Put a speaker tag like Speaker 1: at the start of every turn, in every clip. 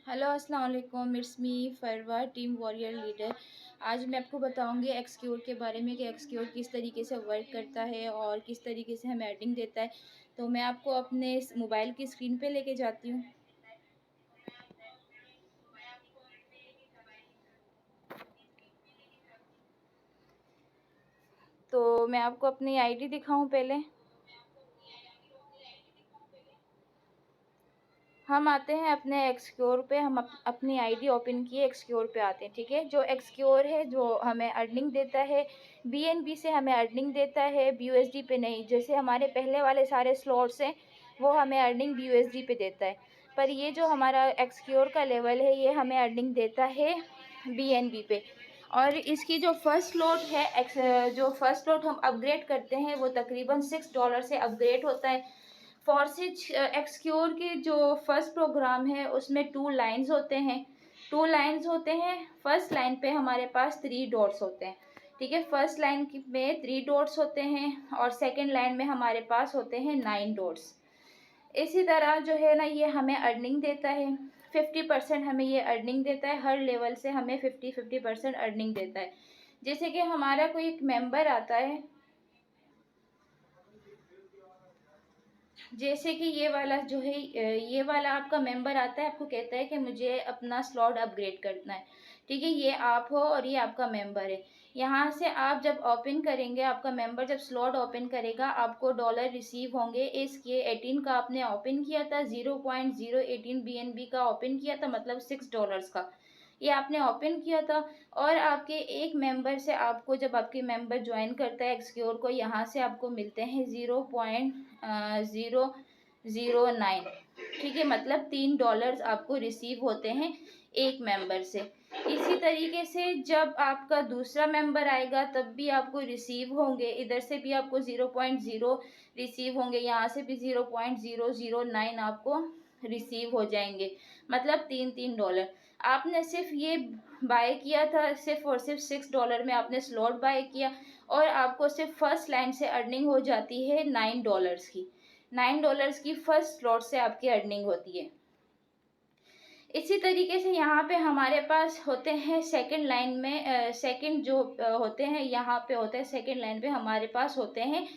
Speaker 1: Hello अस्सलाम वालेकुम, it's me Farwa, team warrior leader. आज मैं आपको बताऊंगी एक्सक्योर के बारे में कि एक्सक्योर किस तरीके से वर्क करता है और किस तरीके से हमें अर्निंग देता है। तो मैं आपको अपने मोबाइल की स्क्रीन पे लेके जाती हूँ। तो मैं आपको अपनी आईडी दिखाऊं पहले। हम आते हैं अपने एक्सक्योर पे, हम अपनी आईडी ओपन किए एक्सक्योर पे आते हैं। ठीक है, जो एक्सक्योर है जो हमें अर्निंग देता है बीएनबी से हमें अर्निंग देता है, बीयूएसडी पे नहीं। जैसे हमारे पहले वाले सारे स्लॉट्स हैं वो हमें अर्निंग बीयूएसडी पे देता है, पर ये जो हमारा एक्सक्योर का लेवल है ये हमें अर्निंग देता है बीएनबी पे। और इसकी जो फर्स्ट स्लॉट है, जो फर्स्ट स्लॉट हम अपग्रेड करते हैं वो तकरीबन $6 से अपग्रेड होता है। फॉर्सिज एक्सक्योर के जो फर्स्ट प्रोग्राम है उसमें टू लाइन्स होते हैं। फर्स्ट लाइन पे हमारे पास 3 डॉट्स होते हैं। ठीक है, फर्स्ट लाइन में 3 डॉट्स होते हैं और सेकंड लाइन में हमारे पास होते हैं 9 डॉट्स। इसी तरह जो है ना ये हमें अर्निंग देता है 50%। हमें ये अर्निंग देता है, हर लेवल से हमें 50% अर्निंग देता है। जैसे कि हमारा कोई एक मेंबर आता है, जैसे कि ये वाला जो है ये वाला आपका मेंबर आता है, आपको कहता है कि मुझे अपना स्लॉट अपग्रेड करना है। ठीक है, ये आप हो और ये आपका मेंबर है। यहाँ से आप जब ओपन करेंगे, आपका मेंबर जब स्लॉट ओपन करेगा आपको डॉलर रिसीव होंगे। इसके 18 का आपने ओपन किया था, 0.018 बीएनबी का ओपन किया था, मतलब $6 का ये आपने ओपन किया था। और आपके एक मेंबर से आपको, जब आपके मेंबर ज्वाइन करता है एक्सक्योर को, यहाँ से आपको मिलते हैं 0.009। ठीक है, मतलब $3 आपको रिसीव होते हैं एक मेंबर से। इसी तरीके से जब आपका दूसरा मेंबर आएगा तब भी आपको रिसीव होंगे, इधर से भी आपको 0.0 रिसीव होंगे, यहाँ से भी 0.009 आपको रिसीव हो जाएंगे, मतलब $3 आपने सिर्फ ये बाय किया था, सिर्फ और सिर्फ $6 में आपने स्लॉट बाय किया और आपको सिर्फ फर्स्ट लाइन से अर्निंग हो जाती है $9 की। $9 की फर्स्ट स्लॉट से आपकी अर्निंग होती है। इसी तरीके से यहाँ पे हमारे पास होते हैं सेकंड लाइन में, सेकंड जो होते हैं यहाँ पे होते हैं सेकंड लाइन पे हमारे पास होते हैं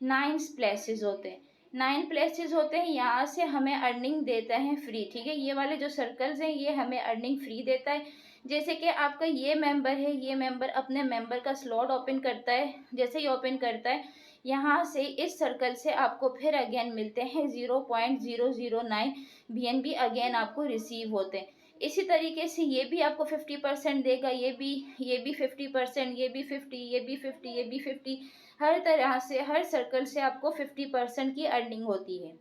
Speaker 1: 9 प्लेसेस होते हैं। 9 प्लेसेस होते हैं, यहाँ से हमें अर्निंग देता है फ्री। ठीक है, ये वाले जो सर्कल्स हैं ये हमें अर्निंग फ्री देता है। जैसे कि आपका ये मेंबर है, ये मेंबर अपने मेंबर का स्लॉट ओपन करता है, जैसे ही ओपन करता है यहाँ से इस सर्कल से आपको फिर अगेन मिलते हैं 0.009 बीएनबी अगेन आपको रिसीव होते हैं। इसी तरीके से ये भी आपको 50% देगा, ये भी 50%, ये भी 50, ये भी 50, ये भी 50। हर तरह से हर सर्कल से आपको 50% की अर्निंग होती है।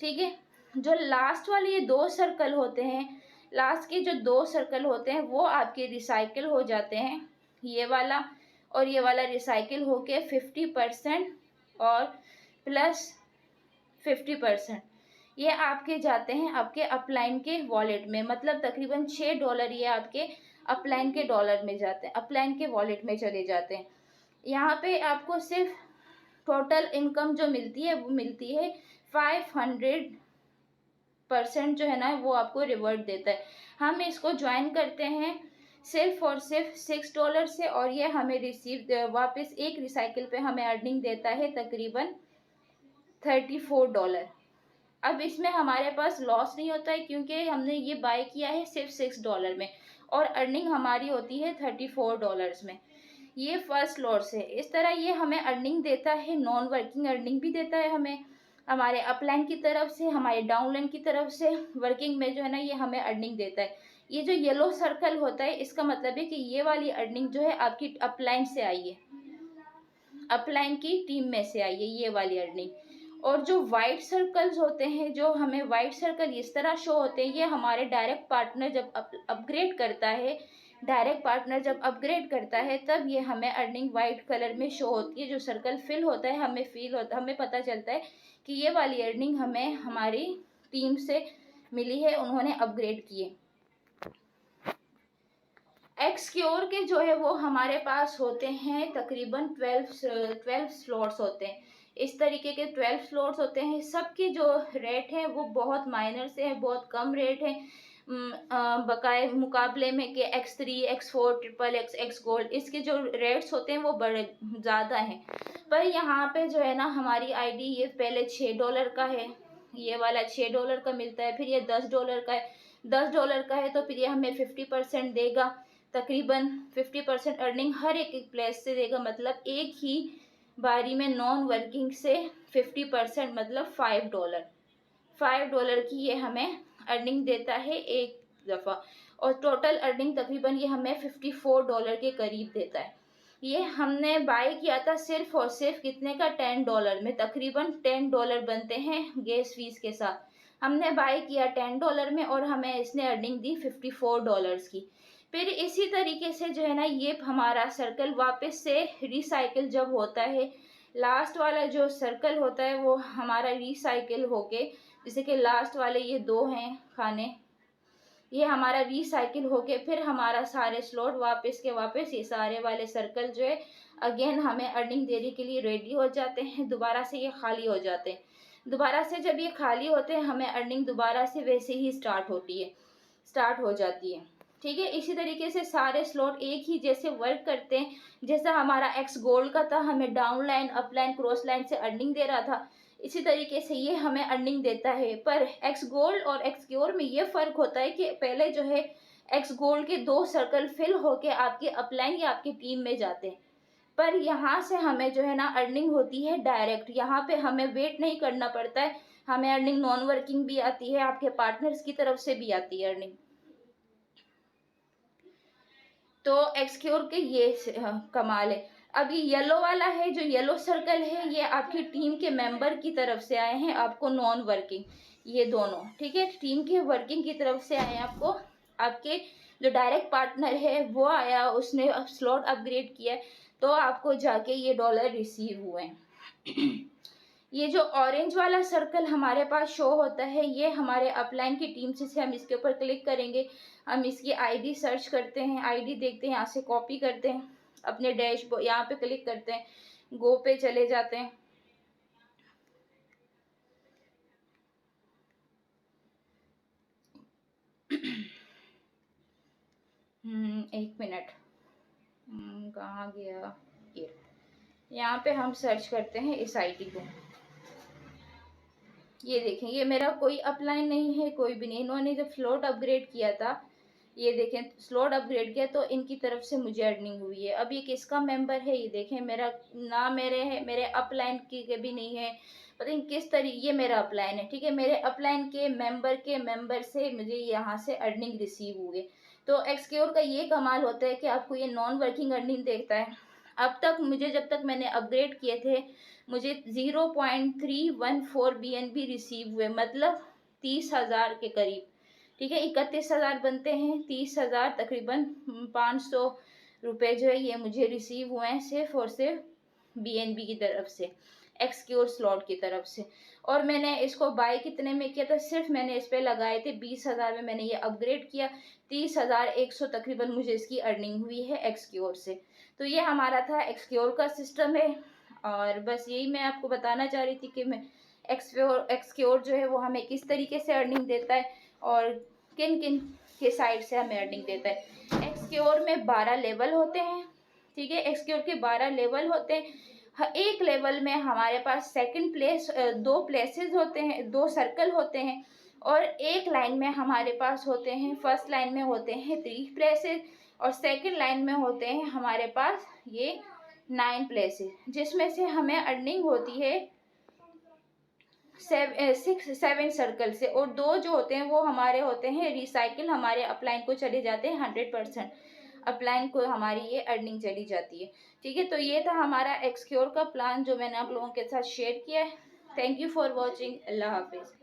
Speaker 1: ठीक है, जो लास्ट वाले ये दो सर्कल होते हैं, लास्ट के जो दो सर्कल होते हैं वो आपके रिसाइकिल हो जाते हैं। ये वाला और ये वाला रिसाइकिल होके 50% और प्लस 50% ये आपके जाते हैं आपके अपलाइन के वॉलेट में, मतलब तकरीबन $6 ये आपके अपलाइन के डॉलर में जाते हैं, अपलाइन के वॉलेट में चले जाते हैं। यहाँ पे आपको सिर्फ टोटल इनकम जो मिलती है वो मिलती है 500% जो है ना वो आपको रिवर्ट देता है। हम इसको ज्वाइन करते हैं सिर्फ और सिर्फ $6 से और ये हमें रिसीव वापस एक रिसाइकिल पे हमें अर्निंग देता है तकरीबन $34। अब इसमें हमारे पास लॉस नहीं होता है क्योंकि हमने ये बाय किया है सिर्फ $6 में और अर्निंग हमारी होती है $34 में। ये फर्स्ट लॉस है। इस तरह ये हमें अर्निंग देता है, नॉन वर्किंग अर्निंग भी देता है हमें, हमारे अपलाइन की तरफ से, हमारे डाउनलाइन की तरफ से। वर्किंग में जो है ना ये हमें अर्निंग देता है। ये जो येलो सर्कल होता है इसका मतलब है कि ये वाली अर्निंग जो है आपकी अपलाइन से आई है, अपलाइन की टीम में से आई है ये वाली अर्निंग। और जो वाइट सर्कल्स होते हैं, जो हमें वाइट सर्कल इस तरह शो होते हैं, ये हमारे डायरेक्ट पार्टनर जब अपग्रेड करता है, डायरेक्ट पार्टनर जब अपग्रेड करता है तब ये हमें अर्निंग वाइट कलर में शो होती है। जो सर्कल फिल होता है हमें पता चलता है कि ये वाली अर्निंग हमें हमारी टीम से मिली है, उन्होंने अपग्रेड किए। एक्सक्योर के जो है वो हमारे पास होते हैं तकरीबन 12 स्लॉट्स होते हैं। इस तरीके के 12 स्लॉट्स होते हैं। सबके जो रेट हैं वो बहुत माइनर से हैं, बहुत कम रेट हैं। बकाए मुकाबले में कि X3, X4, triple x, x gold, इसके जो रेट्स होते हैं वो बड़े ज़्यादा हैं। पर यहाँ पे जो है ना हमारी आईडी ये पहले $6 का है, ये वाला $6 का मिलता है, फिर ये $10 का है। $10 का है तो फिर ये हमें 50% देगा, तकरीबन 50% अर्निंग हर एक प्लेस से देगा। मतलब एक ही बारी में नॉन वर्किंग से 50% मतलब $5 की ये हमें अर्निंग देता है एक दफ़ा, और टोटल अर्निंग तकरीबन ये हमें $54 के करीब देता है। ये हमने बाय किया था सिर्फ और सिर्फ कितने का, $10 में, तकरीबन $10 बनते हैं गैस फीस के साथ। हमने बाय किया $10 में और हमें इसने अर्निंग दी $54 की। फिर इसी तरीके से जो है ना ये हमारा सर्कल वापस से रिसाइकिल जब होता है, लास्ट वाला जो सर्कल होता है वो हमारा रिसाइकिल होके, जैसे कि लास्ट वाले ये 2 हैं खाने, ये हमारा रिसाइकिल होके फिर हमारा सारे स्लॉट वापस के वापस ये सारे वाले सर्कल जो है अगेन हमें अर्निंग देने के लिए रेडी हो जाते हैं। दोबारा से ये खाली हो जाते हैं। दोबारा से जब ये खाली होते हैं हमें अर्निंग दोबारा से वैसे ही स्टार्ट हो जाती है। ठीक है, इसी तरीके से सारे स्लॉट एक ही जैसे वर्क करते हैं। जैसा हमारा एक्स गोल्ड का था, हमें down line, up line, cross line से अर्निंग दे रहा था, इसी तरीके से ये हमें अर्निंग देता है। पर एक्स गोल्ड और एक्स क्योर में ये फ़र्क होता है कि पहले जो है एक्स गोल्ड के 2 सर्कल फिल होके आपके अपलाइन या आपकी टीम में जाते हैं, पर यहाँ से हमें जो है ना अर्निंग होती है डायरेक्ट। यहाँ पे हमें वेट नहीं करना पड़ता है, हमें अर्निंग नॉन वर्किंग भी आती है, आपके पार्टनर्स की तरफ से भी आती है अर्निंग। तो एक्सक्योर के ये कमाल है। अब ये येलो वाला है, जो येलो सर्कल है, ये आपकी टीम के मेंबर की तरफ से आए हैं आपको नॉन वर्किंग, ये दोनों, ठीक है, टीम के वर्किंग की तरफ से आए हैं आपको। आपके जो डायरेक्ट पार्टनर है वो आया, उसने स्लॉट अपग्रेड किया, तो आपको जाके ये डॉलर रिसीव हुए हैं। ये जो ऑरेंज वाला सर्कल हमारे पास शो होता है, ये हमारे अपलाइन की टीम से हम इसके ऊपर क्लिक करेंगे, हम इसकी आईडी सर्च करते हैं, आईडी देखते हैं, यहाँ से कॉपी करते हैं, अपने डैशबोर्ड यहाँ पे क्लिक करते हैं, गो पे चले जाते हैं। एक मिनट, कहाँ गया ये, यहाँ पे हम सर्च करते हैं इस आईडी को। ये देखें, ये मेरा कोई अपलाइन नहीं है, कोई भी नहीं। इन्होंने जब स्लॉट अपग्रेड किया था, ये देखें स्लॉट अपग्रेड किया तो इनकी तरफ से मुझे अर्निंग हुई है। अब ये किसका मेंबर है, ये देखें, मेरा ना मेरे है, मेरे अपलाइन की के भी नहीं है, पता नहीं किस तरीके, ये मेरा अपलाइन है, ठीक है, मेरे अपलाइन के मेंबर से मुझे यहाँ से अर्निंग रिसीव हुई। तो एक्सक्योर का ये कमाल होता है कि आपको ये नॉन वर्किंग अर्निंग देता है। अब तक मुझे, जब तक मैंने अपग्रेड किए थे, मुझे 0.314 BNB रिसीव हुए, मतलब 30,000 के करीब, ठीक है, 31,000 बनते हैं, 30,000 तकरीबन 500 रुपये जो है ये मुझे रिसीव हुए हैं सिर्फ और सिर्फ BNB की तरफ से, एक्सक्योर स्लॉट की तरफ से। और मैंने इसको बाय कितने में किया था, सिर्फ मैंने इस पे लगाए थे 20,000 में, मैंने ये अपग्रेड किया, 30,100 तकरीबन मुझे इसकी अर्निंग हुई है एक्सक्योर से। तो ये हमारा था एक्सक्योर का सिस्टम है, और बस यही मैं आपको बताना चाह रही थी कि मैं एक्सक्योर जो है वो हमें किस तरीके से अर्निंग देता है और किन किन के साइड से हमें अर्निंग देता है। एक्सक्योर में 12 लेवल होते हैं, ठीक है, एक्सक्योर के 12 लेवल होते हैं। एक लेवल में हमारे पास सेकंड प्लेस, 2 प्लेसेस होते हैं, 2 सर्कल होते हैं, और एक लाइन में हमारे पास होते हैं, फर्स्ट लाइन में होते हैं 3 प्लेसेस, और सेकंड लाइन में होते हैं हमारे पास ये 9 प्लेसेस, जिसमें से हमें अर्निंग होती है 7 सर्कल से, और 2 जो होते हैं वो हमारे होते हैं रिसाइकिल, हमारे अपलाइन को चले जाते हैं 100%, अपलाइन को हमारी ये अर्निंग चली जाती है। ठीक है, तो ये था हमारा एक्सक्योर का प्लान जो मैंने आप लोगों के साथ शेयर किया है। Thank you for watching. अल्लाह हाफिज़।